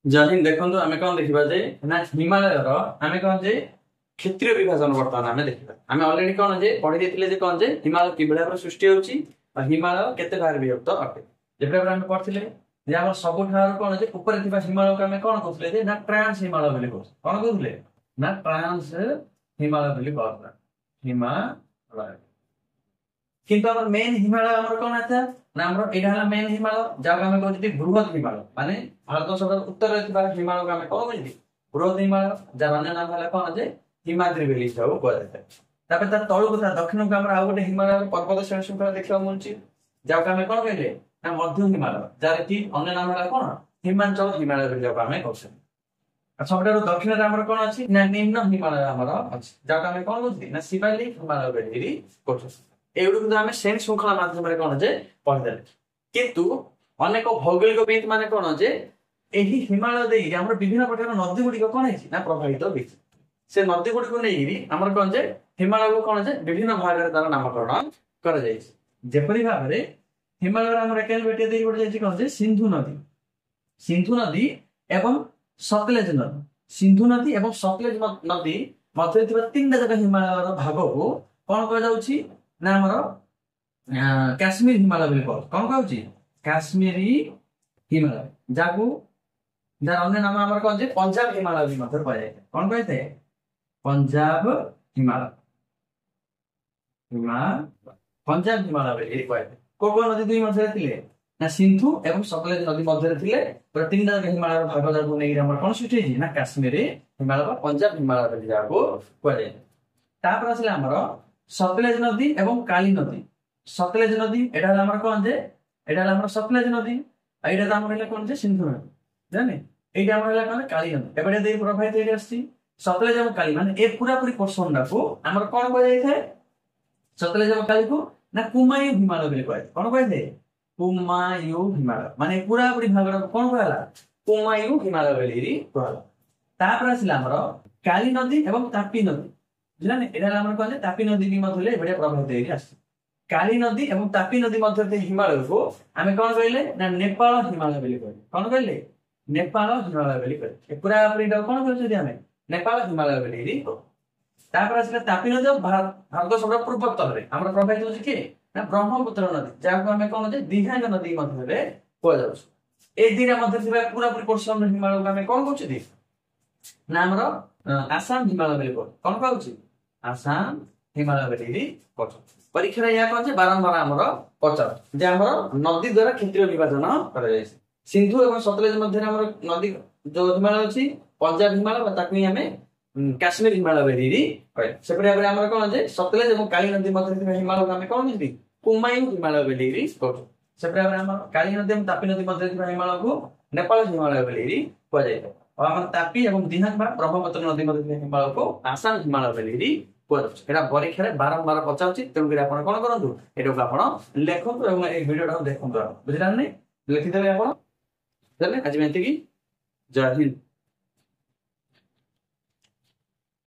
जय हिंद। देखो आम कौन देखा जे ना हिमालय आम कौन जे क्षेत्रीय विभाजन बर्तमान आम देखा आम अलरेडी कौन जे पढ़ी देते कौन जे हिमालय कि भाव सृष्टि होची हिमालय केते भाग विभक्त अटे जे आम पढ़ते जे आम सब कौन जे ऊपर हिमालय को आम कौन कहते ना ट्रांस हिमालय बोली कौन कहते ना ट्रांस हिमालय बोली कहता हिमालय किंतु आम मेन हिमालय आम कौन आता ना आम यहाँ मेन हिमालय जहाँ आम कहते बृहत हिमालय माने भारत सब उत्तर हिमालय को आम कौन कहते बृहत हिमालय जार अन्य नाम है कौन जे हिमाद्री बोली सब कहते तलू कथा दक्षिण को आउ गोटे हिमालय पर्वत श्रेणी श्रृंखला देखा मिलूँ जहाँ आम कौन कहले ना मध्य हिमालय जार कि अन्य नाम है कौन हिमाचल हिमालय बोली आम कहते सब दक्षिण आम कौन अच्छी ना निम्न हिमालय आम अच्छी जहाँ आम कौन कहते ना शिवालिक हिमालय बोली कहते एगुड़ आम श्रेणी श्रृंखला माध्यम कौन जे पढ़ीदे किंतु अनेक भौगोलिकविद माने कौन जे एही हिमालय दे आम विभिन्न प्रकार नदी गुड़िक कौन है ना प्रभावित होती से नदी गुड़ी को नहीं आम कौन जे हिमालय को कौन जे विभिन्न भाग में तार नामकरण करपरी भाव में हिमालय आम बेटे गोटे कौन जे सिंधु नदी एवं सतलेज नदी सिंधु नदी एवं सतलेज नदी मध्य तीन टा जगह हिमालय भाग को कौन कह ना आमर काश्मीर हिमालय बोली कौन कहूँ काश्मीरी हिमालय जहाँ जार अन्य नाम आम कौन जे पंजाब हिमालय भी कहुए कौन कहते पंजाब हिमालय पंजाब हिमालय कहते को नदी दुई मध्य थे ना सिंधु एवं सतलेज नदी मध्य थे पूरा तीन जगह हिमालय भाग जगह नहीं कौन सृष्टि ना काश्मीरी हिमालय पंजाब हिमालय जहाँ कहुए तापर आसला आमर सतलेज नदी एवं काली नदी सतलेज नदी यहाँ कौन जे यहाँ सतलेज नदी यहाँ आम कौन जे सिंधु नदी जाने ये कौन काली नदी एवं प्रभावित आसी सतलेज और काली मान ए पूरा पूरी पोर्सन को आम कौन कह सतलेज और काली को ना कुमायूं हिमालय बोली कहे कौन कहते कुमायूं हिमालय माने पूरा पूरी भाग कौन कहला कुमायूं हिमालय बोली कहला आसला आमर काली नदी एवं तापी नदी बुझाने यहाँ कौन तापी नदी भी मध्य प्रभावित आस काली नदी एवं तापी नदी मध्य हिमालय को आम कौन कहले ना नेपाल हिमालय बोली कहे कौन कहले नेपाल हिमालय बोली कहे पूरा पूरी कौन कह नेपाल हिमालय बोली आसला तापी नदी भारत सब पूर्वोत्तर में आम प्रभावित हो किए ना ब्रह्मपुत्र नदी जहाँ आम कौन दिहांग नदी मध्य कहुए मध्य पूरा पूरी पोर्सन हिमालय को आम कौन कहते ना आमर आसाम हिमालय बोली कौन कहूँ आसाम हिमालय बोली परीक्षा या कौन बारंबार आमर पचार जे आम नदी द्वारा क्षेत्रीय विभाजन कर सिंधु एवं सतलेज मध्य आम नदी जो हिमालय अच्छी पंजाब हिमालय आम काश्मीर हिमालय बोली कहे से आम कौन जे सतलेज और काली नदी मध्य हिमालय आम कौन कहते कुमायूं हिमालय बोली कहूँ से आम काली नदी और तापी नदी मध्य हिमालय को नेपाल हिमालय बोली कहुए और आम तापी और दिहांग ब्रह्मपुत्र नदी मध्य हिमालय को आसाम हिमालय बोली कहना परीक्षा बारंबार पचार तेणुक आप कौन करूँ ये आप लिखु और भिडियो देखो बुझे लिखिदेवे आप आज में जय हिंद।